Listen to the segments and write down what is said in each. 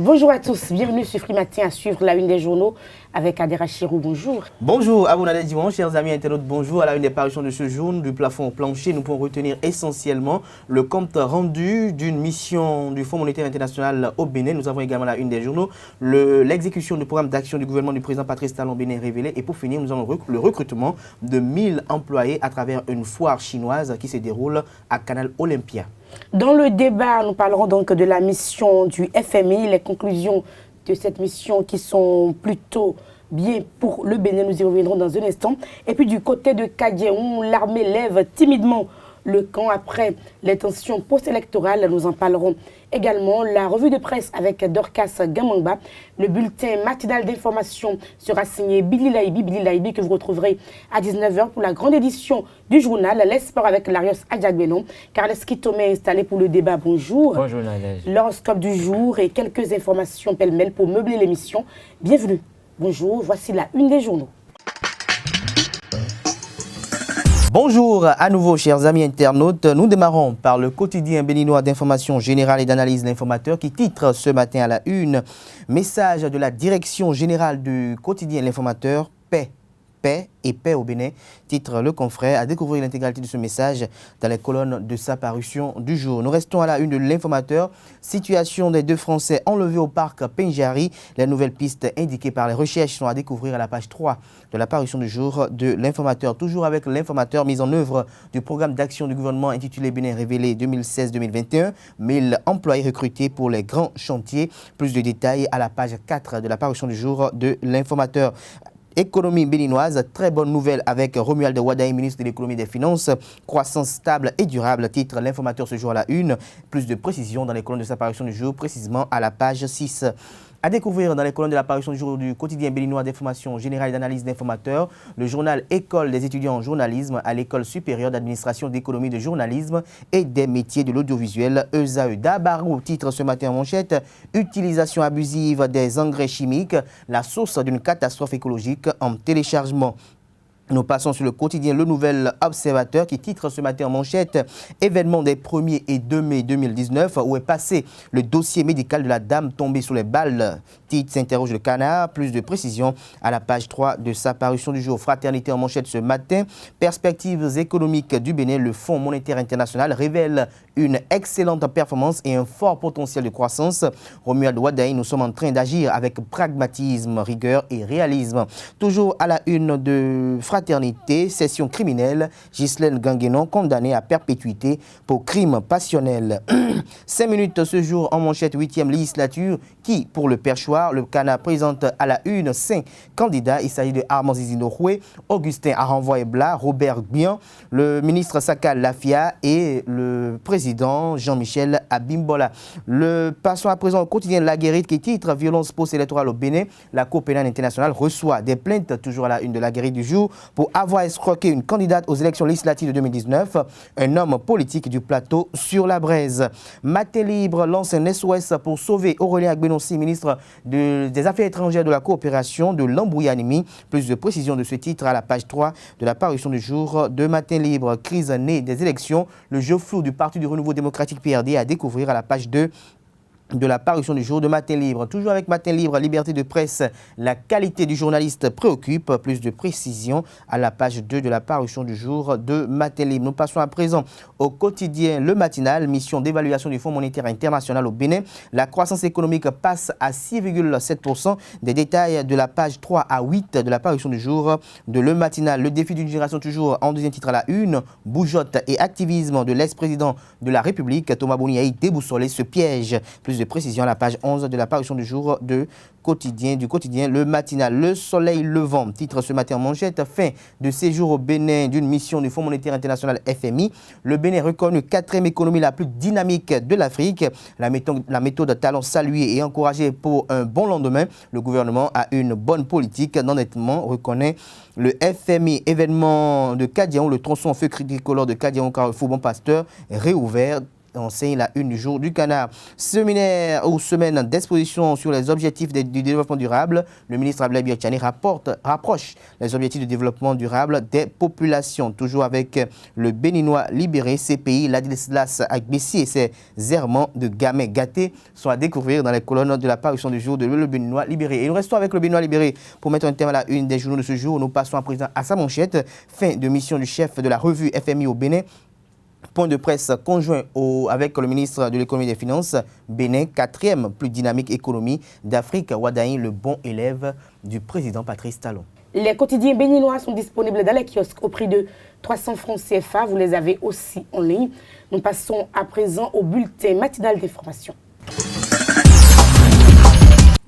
Bonjour à tous, bienvenue sur Free Matin à suivre la une des journaux avec Adera Chirou. Bonjour. Bonjour, Abounadé Diwan, chers amis internautes, bonjour. À la une des parutions de ce jour, du plafond au plancher, nous pouvons retenir essentiellement le compte rendu d'une mission du Fonds monétaire international au Bénin. Nous avons également la une des journaux, l'exécution du programme d'action du gouvernement du président Patrice Talon Bénin révélé. Et pour finir, nous avons le recrutement de 1000 employés à travers une foire chinoise qui se déroule à Canal Olympia. Dans le débat, nous parlerons donc de la mission du FMI, les conclusions de cette mission qui sont plutôt bien pour le Bénin. Nous y reviendrons dans un instant. Et puis du côté de Kadiaou, l'armée lève timidement le camp après les tensions post-électorales. Nous en parlerons également. La revue de presse avec Dorcas Gamangba. Le bulletin matinal d'information sera signé Billy Laibi que vous retrouverez à 19 h pour la grande édition du journal Les Sports avec Larios Adjagbenon. Carles Kitomé est installé pour le débat. Bonjour. Bonjour Nadège. L'horoscope du jour et quelques informations pêle-mêle pour meubler l'émission. Bienvenue. Bonjour, voici la une des journaux. Bonjour à nouveau chers amis internautes, nous démarrons par le quotidien béninois d'information générale et d'analyse L'Informateur qui titre ce matin à la une « Message de la direction générale du quotidien L'Informateur, paix et paix au Bénin », titre le confrère. À découvrir l'intégralité de ce message dans les colonnes de sa parution du jour. Nous restons à la une de L'Informateur. Situation des 2 Français enlevés au parc Penjari. Les nouvelles pistes indiquées par les recherches sont à découvrir à la page 3 de la parution du jour de L'Informateur. Toujours avec L'Informateur, mise en œuvre du programme d'action du gouvernement intitulé Bénin révélé 2016-2021. 1000 employés recrutés pour les grands chantiers. Plus de détails à la page 4 de la parution du jour de L'Informateur. Économie béninoise, très bonne nouvelle avec Romuald Wadaï, ministre de l'économie et des finances. Croissance stable et durable, titre L'Informateur ce jour à la une. Plus de précisions dans les colonnes de sa parution du jour, précisément à la page 6. À découvrir dans les colonnes de la parution du jour du quotidien béninois d'information générale et d'analyse d'Informateur, le journal École des étudiants en journalisme à l'École supérieure d'administration d'économie de journalisme et des métiers de l'audiovisuel ESAE. Dabarou titre ce matin en manchette, utilisation abusive des engrais chimiques, la source d'une catastrophe écologique en téléchargement. Nous passons sur le quotidien Le Nouvel Observateur qui titre ce matin en manchette « Événement des 1er et 2 mai 2019 où est passé le dossier médical de la dame tombée sous les balles ». Titre s'interroge le canard. Plus de précisions à la page 3 de sa parution du jour. Fraternité en manchette ce matin. Perspectives économiques du Bénin. Le Fonds monétaire international révèle une excellente performance et un fort potentiel de croissance. Romuald Wadaï, nous sommes en train d'agir avec pragmatisme, rigueur et réalisme. Toujours à la une de Fraternité, session criminelle, Ghislaine Ganguénon condamnée à perpétuité pour crime passionnel. 5 minutes ce jour en manchette 8e législature qui, pour le perchoir, le Canard présente à la une 5 candidats. Il s'agit de Armand Zizino-Roué, Augustin Aranvoy-Bla, Robert Bian, le ministre Sakal Lafia et le président Jean-Michel Abimbola. Passons à présent au quotidien La Guérite qui titre Violence post-électorale au Bénin. La Cour pénale internationale reçoit des plaintes, toujours à la une de La Guérite du jour, pour avoir escroqué une candidate aux élections législatives de 2019, un homme politique du plateau sur la braise. Matin Libre lance un SOS pour sauver Aurélien Agbenonsi, ministre des Affaires étrangères de la coopération de l'Ambouyanimi. Plus de précisions de ce titre à la page 3 de la parution du jour de Matin Libre. Crise née des élections, le jeu flou du Parti du Renouveau démocratique PRD à découvrir à la page 2 de la parution du jour de Matin Libre. Toujours avec Matin Libre, liberté de presse, la qualité du journaliste préoccupe. Plus de précision à la page 2 de la parution du jour de Matin Libre. Nous passons à présent au quotidien Le Matinal, mission d'évaluation du Fonds monétaire international au Bénin. La croissance économique passe à 6,7%. Des détails de la page 3 à 8 de la parution du jour de Le Matinal. Le défi d'une génération toujours en deuxième titre à la une. Bougeotte et activisme de l'ex-président de la République, Thomas Boni, a déboussolé ce piège. Plus de précision à la page 11 de la parution du jour du quotidien Le Matinal. Le soleil levant, titre ce matin en manchette, fin de séjour au Bénin d'une mission du Fonds monétaire international FMI. Le Bénin reconnu 4e économie la plus dynamique de l'Afrique. La méthode talent saluée et encouragée pour un bon lendemain. Le gouvernement a une bonne politique d'endettement, reconnaît le FMI. Événement de Kadiaou, le tronçon feu tricolore de Kadiaou Carrefour Bon Pasteur réouvert enseigne la une du jour du Canard. Séminaire ou semaine d'exposition sur les objectifs du développement durable. Le ministre Abdoulaye Biachani rapproche les objectifs du développement durable des populations. Toujours avec le Béninois libéré, ces pays, Ladislas Agbessi et ses errements de gamins gâtés sont à découvrir dans les colonnes de la parution du jour de Le Béninois libéré. Et nous restons avec le Béninois libéré pour mettre un terme à la une des journaux de ce jour. Nous passons à présent à sa manchette. Fin de mission du chef de la revue FMI au Bénin. Point de presse conjoint avec le ministre de l'économie et des finances. Bénin, 4e plus dynamique économie d'Afrique. Wadaï, le bon élève du président Patrice Talon. Les quotidiens béninois sont disponibles dans les kiosques au prix de 300 francs CFA. Vous les avez aussi en ligne. Nous passons à présent au bulletin matinal d'information.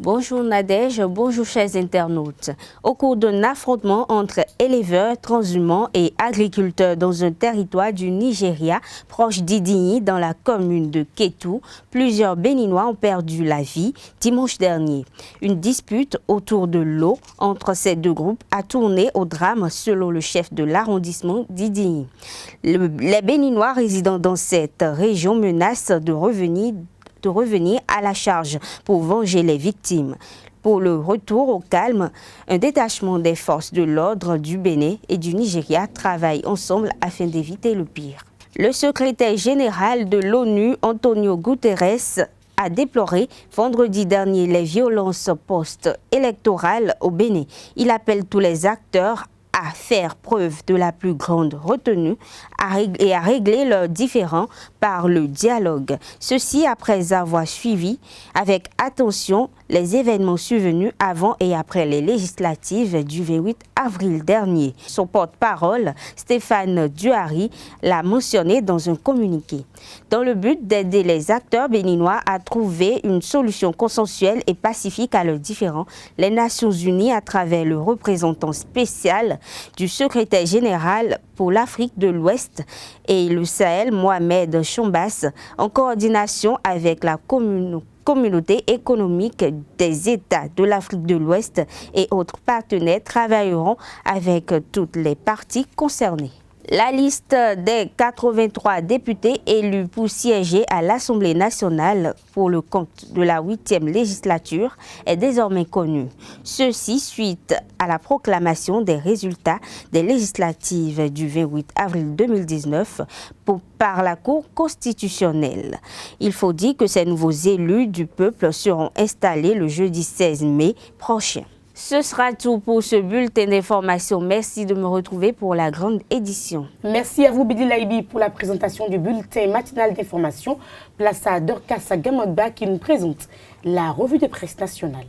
Bonjour Nadège, bonjour chers internautes. Au cours d'un affrontement entre éleveurs, transhumants et agriculteurs dans un territoire du Nigeria, proche d'Idinyi, dans la commune de Kétou, plusieurs Béninois ont perdu la vie dimanche dernier. Une dispute autour de l'eau entre ces deux groupes a tourné au drame selon le chef de l'arrondissement d'Idinyi. Les Béninois résidant dans cette région menacent de revenir à la charge pour venger les victimes. Pour le retour au calme, un détachement des forces de l'ordre du Bénin et du Nigeria travaille ensemble afin d'éviter le pire. Le secrétaire général de l'ONU, Antonio Guterres, a déploré vendredi dernier les violences post-électorales au Bénin. Il appelle tous les acteurs à faire preuve de la plus grande retenue et à régler leurs différends par le dialogue. Ceci après avoir suivi avec attention les événements survenus avant et après les législatives du 28 avril dernier. Son porte-parole, Stéphane Duhari, l'a mentionné dans un communiqué. Dans le but d'aider les acteurs béninois à trouver une solution consensuelle et pacifique à leurs différends, les Nations Unies, à travers le représentant spécial du secrétaire général pour l'Afrique de l'Ouest et le Sahel, Mohamed Chombas, en coordination avec la communauté économique des États de l'Afrique de l'Ouest et autres partenaires, travailleront avec toutes les parties concernées. La liste des 83 députés élus pour siéger à l'Assemblée nationale pour le compte de la 8e législature est désormais connue. Ceci suite à la proclamation des résultats des législatives du 28 avril 2019 par la Cour constitutionnelle. Il faut dire que ces nouveaux élus du peuple seront installés le jeudi 16 mai prochain. Ce sera tout pour ce bulletin d'information. Merci de me retrouver pour la grande édition. Merci à vous, Bidi Laibi, pour la présentation du bulletin matinal d'information. Place à Dorcas Gamodba qui nous présente la revue de presse nationale.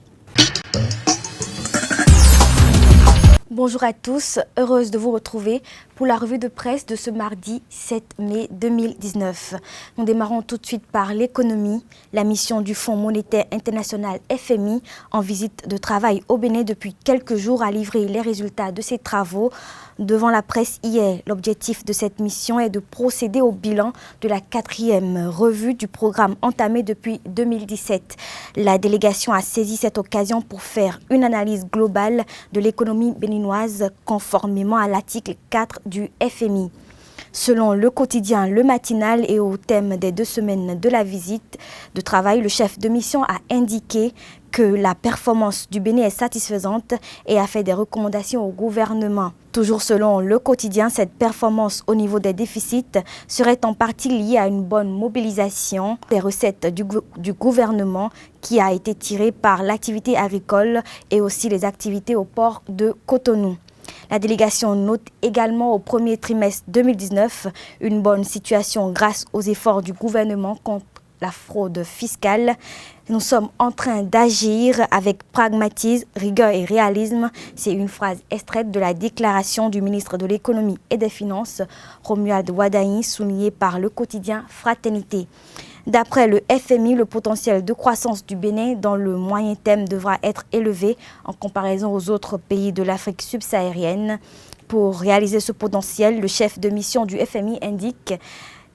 Bonjour à tous, heureuse de vous retrouver pour la revue de presse de ce mardi 7 mai 2019. Nous démarrons tout de suite par l'économie. La mission du Fonds monétaire international FMI en visite de travail au Bénin depuis quelques jours a livré les résultats de ses travaux devant la presse hier. L'objectif de cette mission est de procéder au bilan de la 4e revue du programme entamé depuis 2017. La délégation a saisi cette occasion pour faire une analyse globale de l'économie béninoise conformément à l'article 4 du FMI. Selon le quotidien Le Matinal et au thème des 2 semaines de la visite de travail, le chef de mission a indiqué que la performance du Bénin est satisfaisante et a fait des recommandations au gouvernement. Toujours selon le quotidien, cette performance au niveau des déficits serait en partie liée à une bonne mobilisation des recettes du gouvernement qui a été tirée par l'activité agricole et aussi les activités au port de Cotonou. La délégation note également au premier trimestre 2019 une bonne situation grâce aux efforts du gouvernement contre la fraude fiscale. Nous sommes en train d'agir avec pragmatisme, rigueur et réalisme. C'est une phrase extraite de la déclaration du ministre de l'économie et des finances, Romuald Wadaï, soulignée par le quotidien Fraternité. D'après le FMI, le potentiel de croissance du Bénin dans le moyen terme devra être élevé en comparaison aux autres pays de l'Afrique subsaharienne. Pour réaliser ce potentiel, le chef de mission du FMI indique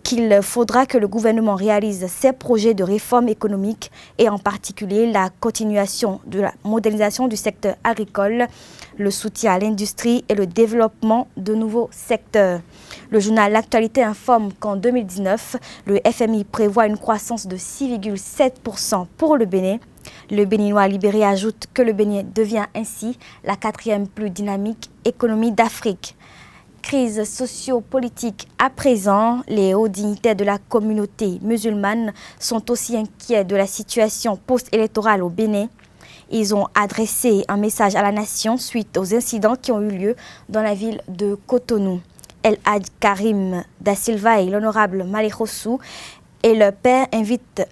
qu'il faudra que le gouvernement réalise ses projets de réforme économique et en particulier la continuation de la modernisation du secteur agricole, le soutien à l'industrie et le développement de nouveaux secteurs. Le journal L'Actualité informe qu'en 2019, le FMI prévoit une croissance de 6,7% pour le Bénin. Le Béninois libéré ajoute que le Bénin devient ainsi la 4e plus dynamique économie d'Afrique. Crise socio-politique à présent, les hauts dignitaires de la communauté musulmane sont aussi inquiets de la situation post-électorale au Bénin. Ils ont adressé un message à la nation suite aux incidents qui ont eu lieu dans la ville de Cotonou. El Hadj Karim Da Silva et l'honorable Malick Rossou et leur père invitent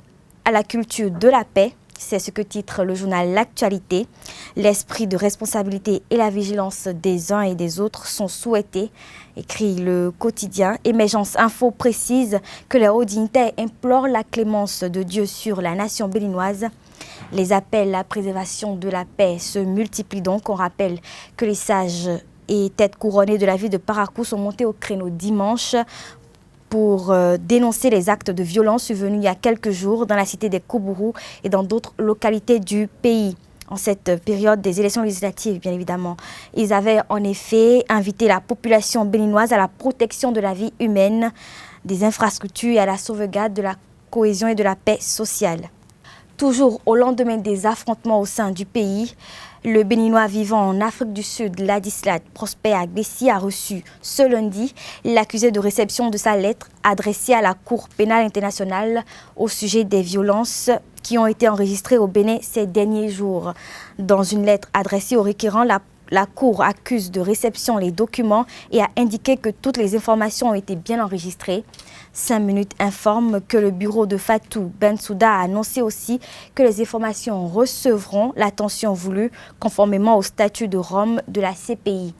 à la culture de la paix. C'est ce que titre le journal L'Actualité. L'esprit de responsabilité et la vigilance des uns et des autres sont souhaités, écrit le quotidien. Émergence Info précise que les hauts dignitaires implorent la clémence de Dieu sur la nation béninoise. Les appels à la préservation de la paix se multiplient donc. On rappelle que les sages et têtes couronnées de la ville de Parakou sont montés au créneau dimanche pour dénoncer les actes de violence survenus il y a quelques jours dans la cité des Koubourou et dans d'autres localités du pays. En cette période des élections législatives, bien évidemment. Ils avaient en effet invité la population béninoise à la protection de la vie humaine, des infrastructures et à la sauvegarde de la cohésion et de la paix sociale. Toujours au lendemain des affrontements au sein du pays, le Béninois vivant en Afrique du Sud, Ladislas Prosper Agbessi, a reçu ce lundi l'accusé de réception de sa lettre adressée à la Cour pénale internationale au sujet des violences qui ont été enregistrées au Bénin ces derniers jours. Dans une lettre adressée au requérant, la Cour accuse de réception les documents et a indiqué que toutes les informations ont été bien enregistrées. 5 minutes informe que le bureau de Fatou Bensouda a annoncé aussi que les informations recevront l'attention voulue conformément au statut de Rome de la CPI.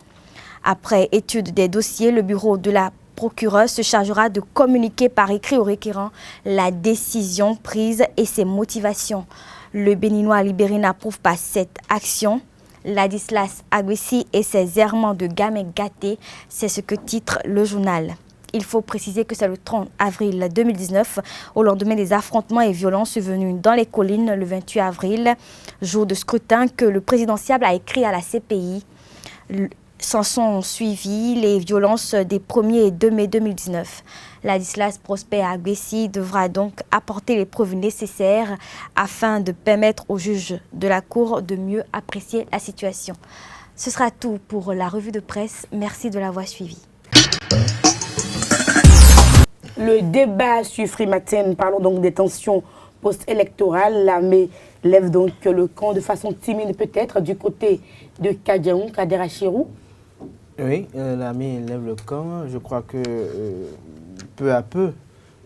Après étude des dossiers, le bureau de la procureure se chargera de communiquer par écrit au requérant la décision prise et ses motivations. Le Béninois libéré n'approuve pas cette action. Ladislas Agbessi et ses errements de gamin gâté, c'est ce que titre le journal. Il faut préciser que c'est le 30 avril 2019, au lendemain des affrontements et violences survenus dans les collines le 28 avril, jour de scrutin, que le présidentiable a écrit à la CPI. S'en sont suivies les violences des 1er et 2 mai 2019. Ladislas Prosper Agbessi devra donc apporter les preuves nécessaires afin de permettre aux juges de la Cour de mieux apprécier la situation. Ce sera tout pour la revue de presse. Merci de l'avoir suivi. Le débat sur Freematin, parlons donc des tensions post-électorales. L'armée lève donc le camp de façon timide peut-être du côté de Kadiaou, Kader Achirou. Oui, l'armée lève le camp. Je crois que peu à peu,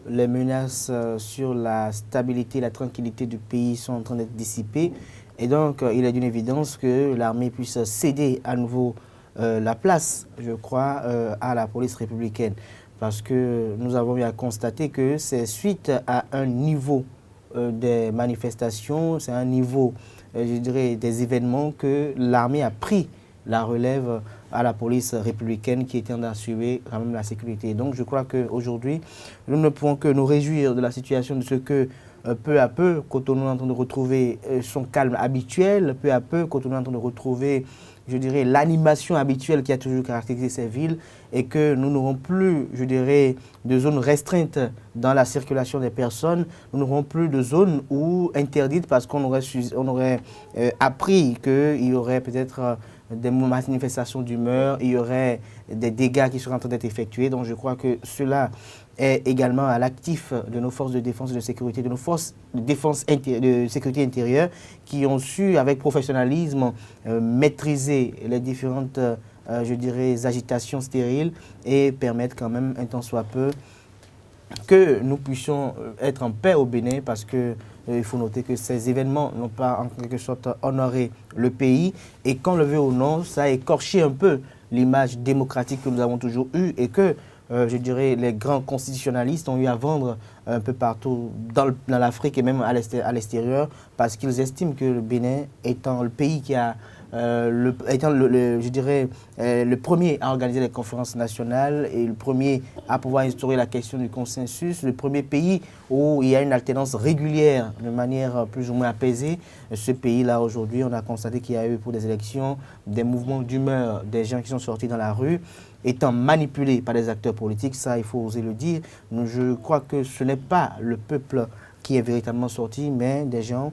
les menaces sur la stabilité et la tranquillité du pays sont en train d'être dissipées. Et donc, il est d'une évidence que l'armée puisse céder à nouveau la place, je crois, à la police républicaine. Parce que nous avons bien constaté que c'est suite à un niveau des manifestations, c'est un niveau, je dirais, des événements que l'armée a pris la relève à la police républicaine qui était en train d'assurer quand même la sécurité. Donc je crois qu'aujourd'hui, nous ne pouvons que nous réjouir de la situation de ce que peu à peu, Cotonou est en train de retrouver son calme habituel, peu à peu, Cotonou est en train de retrouver, je dirais, l'animation habituelle qui a toujours caractérisé ces villes et que nous n'aurons plus, je dirais, de zones restreintes dans la circulation des personnes. Nous n'aurons plus de zones interdites parce qu'on aurait appris qu'il y aurait peut-être des manifestations d'humeur, il y aurait des dégâts qui seraient en train d'être effectués. Donc je crois que cela est également à l'actif de nos forces de défense et de sécurité, de nos forces de défense de sécurité intérieure qui ont su, avec professionnalisme, maîtriser les différentes, je dirais, agitations stériles et permettre quand même, un tant soit peu, que nous puissions être en paix au Bénin parce que il faut noter que ces événements n'ont pas en quelque sorte honoré le pays et qu'on le veut ou non, ça a écorché un peu l'image démocratique que nous avons toujours eue et que, je dirais, les grands constitutionnalistes ont eu à vendre un peu partout dans l'Afrique et même à l'extérieur parce qu'ils estiment que le Bénin étant le pays qui a étant je dirais, le premier à organiser les conférences nationales et le premier à pouvoir instaurer la question du consensus, le premier pays où il y a une alternance régulière de manière plus ou moins apaisée. Ce pays-là, aujourd'hui, on a constaté qu'il y a eu pour des élections des mouvements d'humeur, des gens qui sont sortis dans la rue, étant manipulés par des acteurs politiques, ça il faut oser le dire. Je crois que ce n'est pas le peuple qui est véritablement sorti, mais des gens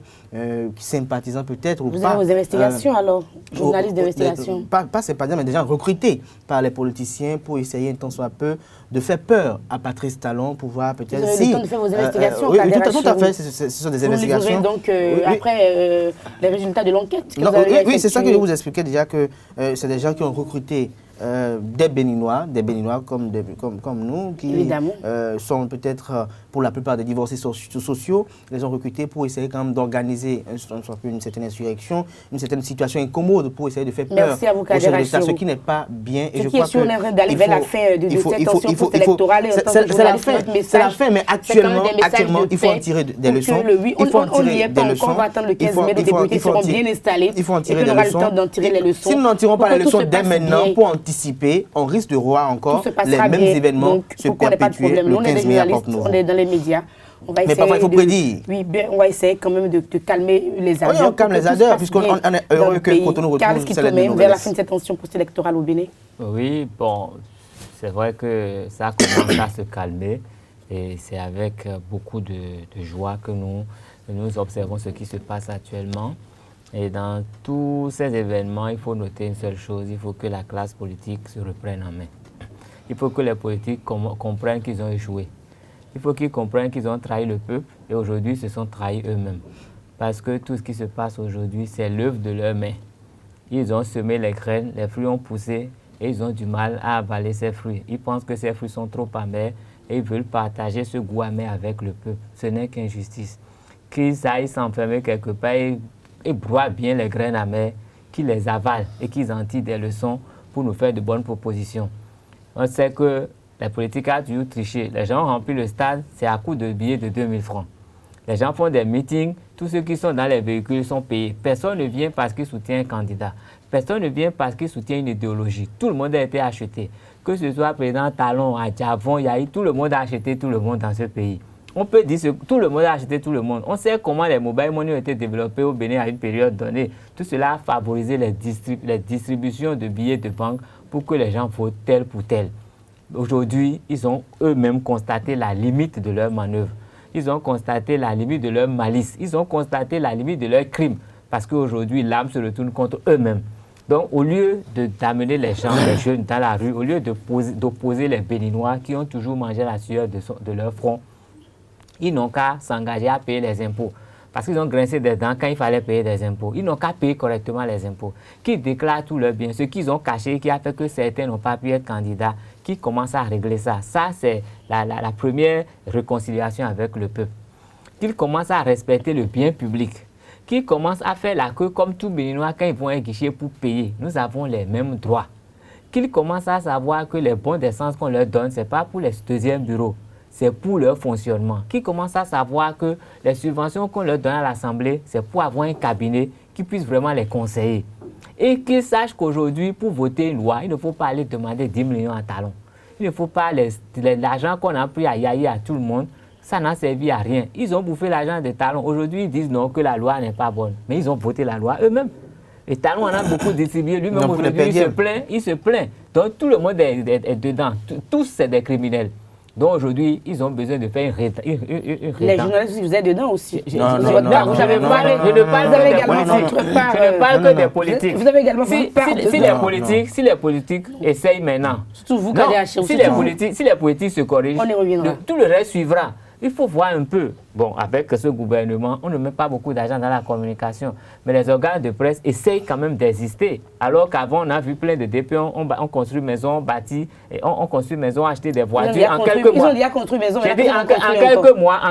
sympathisants peut-être ou pas. Vous avez vos investigations alors, journalistes d'investigation? Pas sympathisants, mais des gens recrutés par les politiciens pour essayer un tant soit peu de faire peur à Patrice Talon pour voir peut-être Vous avez le temps de faire vos investigations? Oui, tout à fait, ce sont des investigations. Donc après les résultats de l'enquête? Oui, c'est ça que je vous expliquais déjà, que c'est des gens qui ont recruté des Béninois comme nous, qui sont peut-être pour la plupart des divorcés sociaux, les ont recrutés pour essayer quand même d'organiser une certaine insurrection, une certaine situation incommode pour essayer de faire peur au chef de l'État, ce qui n'est pas bien. Et je crois que d'aller vers la fin de cette tension post-électorale, c'est la fin, mais actuellement, il faut en tirer des leçons. On n'y est pas encore, on va attendre le 15 mai, les députés seront bien installés, il faut en tirer et des on aura le leçons. temps d'en tirer les leçons. Si nous n'en tirons pas les leçons dès maintenant pour anticiper, on risque de voir encore les mêmes événements se perpétuer le 15 mai à Porte-Nouveau. On est dans les médias. Mais parfois, il faut prédire. Oui, on va essayer quand même de calmer les ardeurs. Oui, on calme les ardeurs, puisqu'on est heureux que Cotonou retrouve celle de vers la fin de cette tension post-électorale au Bénin. Oui, bon, c'est vrai que ça commence à se calmer. Et c'est avec beaucoup de joie que nous observons ce qui se passe actuellement. Et dans tous ces événements, il faut noter une seule chose, il faut que la classe politique se reprenne en main. Il faut que les politiques comprennent qu'ils ont échoué. Il faut qu'ils comprennent qu'ils ont trahi le peuple et aujourd'hui, ils se sont trahis eux-mêmes. Parce que tout ce qui se passe aujourd'hui, c'est l'œuvre de leurs mains. Ils ont semé les graines, les fruits ont poussé et ils ont du mal à avaler ces fruits. Ils pensent que ces fruits sont trop amers et ils veulent partager ce goût amer avec le peuple. Ce n'est qu'injustice. Qu'ils aillent s'enfermer quelque part et broient bien les graines amères, qu'ils les avalent et qu'ils en tirent des leçons pour nous faire de bonnes propositions. On sait que la politique a toujours triché. Les gens ont rempli le stade, c'est à coup de billets de 2000 francs. Les gens font des meetings, tous ceux qui sont dans les véhicules sont payés. Personne ne vient parce qu'il soutient un candidat. Personne ne vient parce qu'il soutient une idéologie. Tout le monde a été acheté. Que ce soit président Talon, Adjavon, Yahi, tout le monde a acheté tout le monde dans ce pays. On peut dire que tout le monde a acheté tout le monde. On sait comment les mobile money ont été développés au Bénin à une période donnée. Tout cela a favorisé les distributions de billets de banque pour que les gens votent tel pour tel. Aujourd'hui, ils ont eux-mêmes constaté la limite de leur manœuvre. Ils ont constaté la limite de leur malice. Ils ont constaté la limite de leur crime. Parce qu'aujourd'hui, l'arme se retourne contre eux-mêmes. Donc, au lieu d'amener les gens, les jeunes dans la rue, au lieu d'opposer les Béninois qui ont toujours mangé la sueur de leur front, ils n'ont qu'à s'engager à payer les impôts. Parce qu'ils ont grincé des dents quand il fallait payer des impôts. Ils n'ont qu'à payer correctement les impôts. Qui déclarent tous leurs biens, ce qu'ils ont caché, qui a fait que certains n'ont pas pu être candidats, qui commencent à régler ça. Ça, c'est la première réconciliation avec le peuple. Qu'ils commencent à respecter le bien public. Qu'ils commencent à faire la queue comme tout Béninois quand ils vont à un guichet pour payer. Nous avons les mêmes droits. Qu'ils commencent à savoir que les bons d'essence qu'on leur donne, ce n'est pas pour les deuxièmes bureaux. C'est pour leur fonctionnement. Qui commencent à savoir que les subventions qu'on leur donne à l'Assemblée, c'est pour avoir un cabinet qui puisse vraiment les conseiller. Et qu'ils sachent qu'aujourd'hui, pour voter une loi, il ne faut pas aller demander 10 millions à Talon. Il ne faut pas l'argent qu'on a pris à Yahi à tout le monde, ça n'a servi à rien. Ils ont bouffé l'argent de Talon. Aujourd'hui, ils disent non, que la loi n'est pas bonne. Mais ils ont voté la loi eux-mêmes. Et Talon en a beaucoup distribué. Lui-même, aujourd'hui, il se plaint. Donc, tout le monde est dedans. Tous, c'est des criminels. Donc aujourd'hui, ils ont besoin de faire une Les journalistes, vous êtes dedans aussi. Je ne parle que des politiques. Vous avez également si les politiques essayent maintenant, surtout vous, si les politiques se corrigent, tout le reste suivra. Il faut voir un peu. Bon, avec ce gouvernement, on ne met pas beaucoup d'argent dans la communication. Mais les organes de presse essayent quand même d'exister. Alors qu'avant, on a vu plein de DP, on construit maison, on bâtit, et on construit maison, acheter des voitures en quelques mois. Ils ont déjà construit maison. J'ai dit en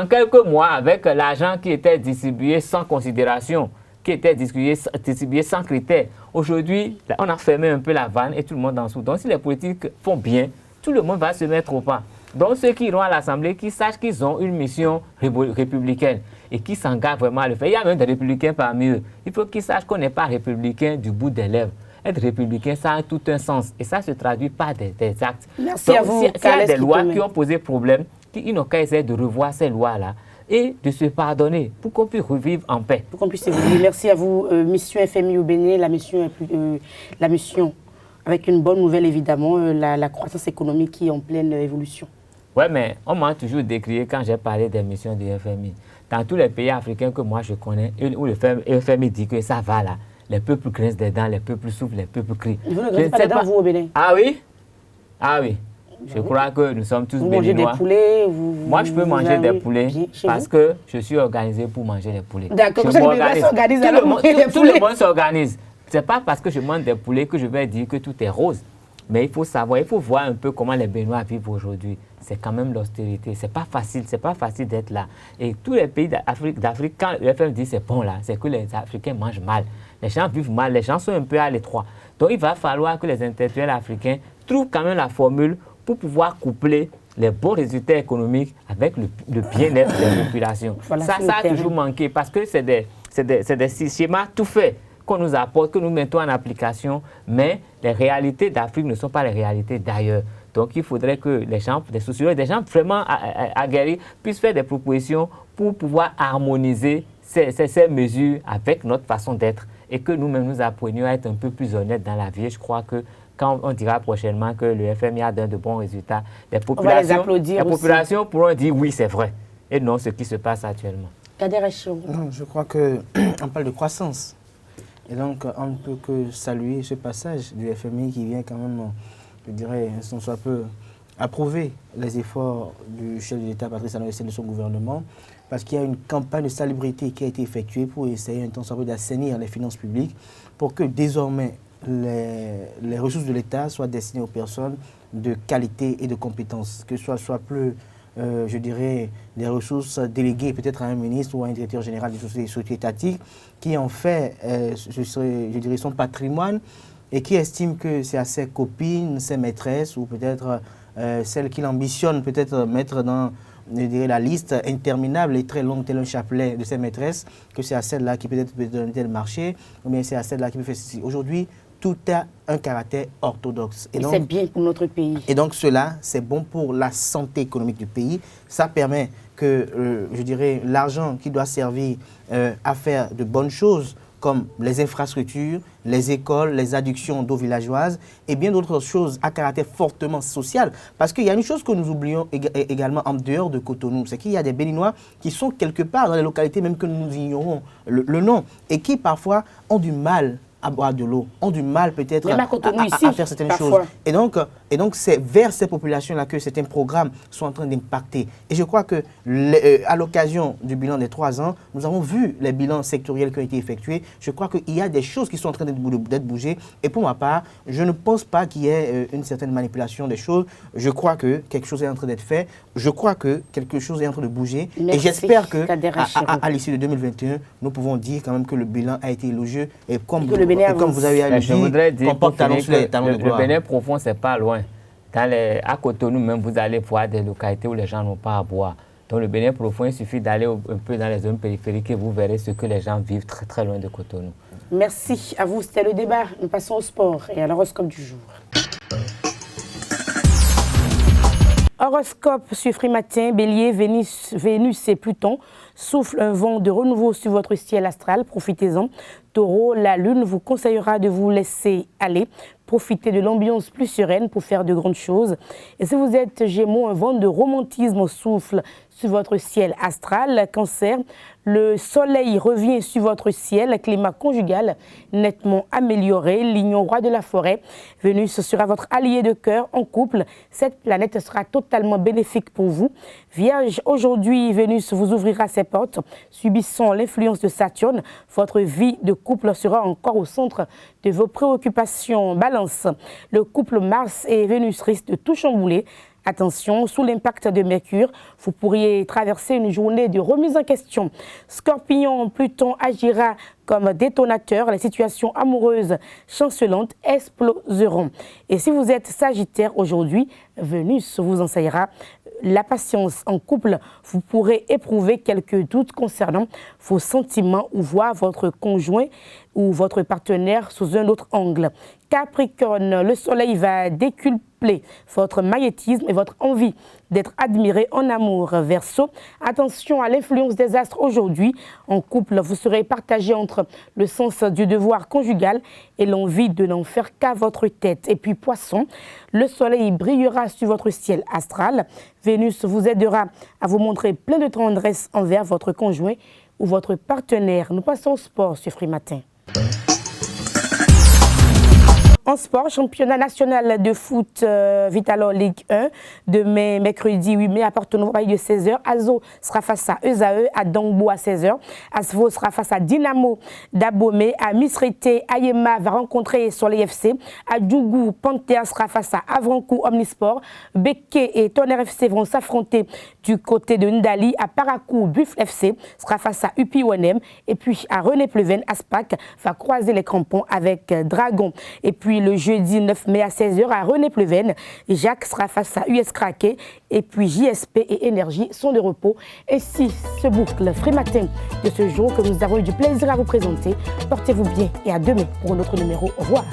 quelques mois, avec l'argent qui était distribué sans considération, qui était distribué sans critères. Aujourd'hui, on a fermé un peu la vanne et tout le monde en dessous. Donc si les politiques font bien, tout le monde va se mettre au pas. Donc ceux qui iront à l'Assemblée, qu'ils sachent qu'ils ont une mission républicaine et qui s'engagent vraiment à le faire. Il y a même des républicains parmi eux. Il faut qu'ils sachent qu'on n'est pas républicain du bout des lèvres. Être républicain, ça a tout un sens et ça se traduit par des actes. Merci donc, à vous. S'il y a des lois qui ont posé problème, ils n'ont qu'à essayer de revoir ces lois-là et de se pardonner pour qu'on puisse revivre en paix. Pour qu'on puisse évoluer. Merci à vous. Mission FMI au Bénin, la mission avec une bonne nouvelle évidemment, la croissance économique qui est en pleine évolution. Oui, mais on m'a toujours décrié quand j'ai parlé des missions du FMI. Dans tous les pays africains que moi je connais, où le FMI dit que ça va là, les peuples grincent des dents, les peuples souffrent, les peuples crient. Vous ne grincez pas des dents, vous, au Bénin? Ah oui? Ah oui. Je crois que nous sommes tous béninois. Vous mangez des poulets? Moi, je peux manger des poulets parce que je suis organisé pour manger des poulets. D'accord, tout le monde s'organise. Ce n'est pas parce que je mange des poulets que je vais dire que tout est rose. Mais il faut savoir, il faut voir un peu comment les Béninois vivent aujourd'hui. C'est quand même l'austérité. C'est pas facile d'être là. Et tous les pays d'Afrique, quand le FM dit c'est bon là, c'est que les Africains mangent mal. Les gens vivent mal, les gens sont un peu à l'étroit. Donc il va falloir que les intellectuels africains trouvent quand même la formule pour pouvoir coupler les bons résultats économiques avec le bien-être des populations. Voilà, ça a toujours manqué parce que c'est des schémas tout faits qu'on nous apporte, que nous mettons en application, mais les réalités d'Afrique ne sont pas les réalités d'ailleurs. Donc il faudrait que les gens, des sociologues, des gens vraiment aguerris puissent faire des propositions pour pouvoir harmoniser ces mesures avec notre façon d'être et que nous-mêmes nous apprenions à être un peu plus honnêtes dans la vie. Je crois que quand on dira prochainement que le FMI a donné de bons résultats, les populations pourront dire oui, c'est vrai, et non ce qui se passe actuellement. Non, je crois qu'on parle de croissance. Et donc, on ne peut que saluer ce passage du FMI qui vient quand même, je dirais, sans soit peu, approuver les efforts du chef de l'État, Patrice Talon, et de son gouvernement, parce qu'il y a une campagne de salubrité qui a été effectuée pour essayer un temps soit peu d'assainir les finances publiques, pour que désormais les ressources de l'État soient destinées aux personnes de qualité et de compétences, que ce soit plus, je dirais, des ressources déléguées peut-être à un ministre ou à un directeur général des sociétés étatiques qui en fait, je dirais, son patrimoine et qui estime que c'est à ses copines, ses maîtresses ou peut-être celles qu'il ambitionne peut-être mettre dans, je dirais, la liste interminable et très longue tel un chapelet de ses maîtresses, que c'est à celle-là qui peut-être peut donner tel marché, ou bien c'est à celle-là qui peut faire ceci. Aujourd'hui, tout a un caractère orthodoxe. Et c'est bien pour notre pays. Et donc cela, c'est bon pour la santé économique du pays. Ça permet que, je dirais, l'argent qui doit servir à faire de bonnes choses, comme les infrastructures, les écoles, les adductions d'eau villageoise et bien d'autres choses à caractère fortement social. Parce qu'il y a une chose que nous oublions également en dehors de Cotonou, c'est qu'il y a des Béninois qui sont quelque part dans les localités même que nous ignorons le nom et qui parfois ont du mal à boire de l'eau, ont du mal peut-être à faire certaines choses. Et donc c'est vers ces populations-là que certains programmes sont en train d'impacter. Et je crois que à l'occasion du bilan des 3 ans, nous avons vu les bilans sectoriels qui ont été effectués. Je crois qu'il y a des choses qui sont en train d'être bougées. Et pour ma part, je ne pense pas qu'il y ait une certaine manipulation des choses. Je crois que quelque chose est en train d'être fait. Je crois que quelque chose est en train de bouger. Merci, et j'espère qu'à l'issue de 2021, nous pouvons dire quand même que le bilan a été élogieux. Et comme vous avez à je voudrais dire qu'on porte talon sur les talons de gloire. Le Bénin profond, c'est pas loin. À Cotonou, même, vous allez voir des localités où les gens n'ont pas à boire. Donc le Bénin profond, il suffit d'aller un peu dans les zones périphériques et vous verrez ce que les gens vivent très très loin de Cotonou. Merci à vous, c'était le débat. Nous passons au sport et à l'horoscope du jour. Horoscope sur Free Matin, Bélier, Vénus et Pluton soufflent un vent de renouveau sur votre ciel astral, profitez-en. Taureau, la lune vous conseillera de vous laisser aller, profitez de l'ambiance plus sereine pour faire de grandes choses. Et si vous êtes Gémeaux, un vent de romantisme souffle sur votre ciel astral. Cancer, le soleil revient sur votre ciel, climat conjugal nettement amélioré. Lion, roi de la forêt, Vénus sera votre allié de cœur en couple. Cette planète sera totalement bénéfique pour vous. Vierge, aujourd'hui, Vénus vous ouvrira ses portes. Subissant l'influence de Saturne, votre vie de couple sera encore au centre de vos préoccupations. Balance, le couple Mars et Vénus risque de tout chambouler. Attention, sous l'impact de Mercure, vous pourriez traverser une journée de remise en question. Scorpion, Pluton agira comme détonateur. Les situations amoureuses chancelantes exploseront. Et si vous êtes Sagittaire aujourd'hui, Vénus vous enseignera la patience en couple, vous pourrez éprouver quelques doutes concernant vos sentiments ou voir votre conjoint ou votre partenaire sous un autre angle. Capricorne, le soleil va décupler votre magnétisme et votre envie d'être admiré en amour. Verseau, attention à l'influence des astres aujourd'hui. En couple, vous serez partagé entre le sens du devoir conjugal et l'envie de n'en faire qu'à votre tête. Et puis Poisson, le soleil brillera sur votre ciel astral. Vénus vous aidera à vous montrer plein de tendresse envers votre conjoint ou votre partenaire. Nous passons au sport sur Free Matin. En sport, championnat national de foot Vitalor Ligue 1, demain, mercredi 8 mai, à Porto-Novo, de 16h. Azo sera face à Ezae, à Dongbo à 16h. Asvo sera face à Dynamo d'Abomey, à Misrete, Ayema va rencontrer Soleil FC. À Djougou, Panther sera face à Avrankou Omnisport. Beke et Tonnerre FC vont s'affronter du côté de Ndali. À Parakou, Buffle FC sera face à UPI-ONM. Et puis à René-Pleven, Aspac va croiser les crampons avec Dragon. Et puis le jeudi 9 mai à 16h à René-Pleven, Jacques sera face à US Kraké. Et puis JSP et Énergie sont de repos. Et si ce boucle Free Matin de ce jour que nous avons eu du plaisir à vous présenter, portez-vous bien et à demain pour un autre numéro. Au revoir.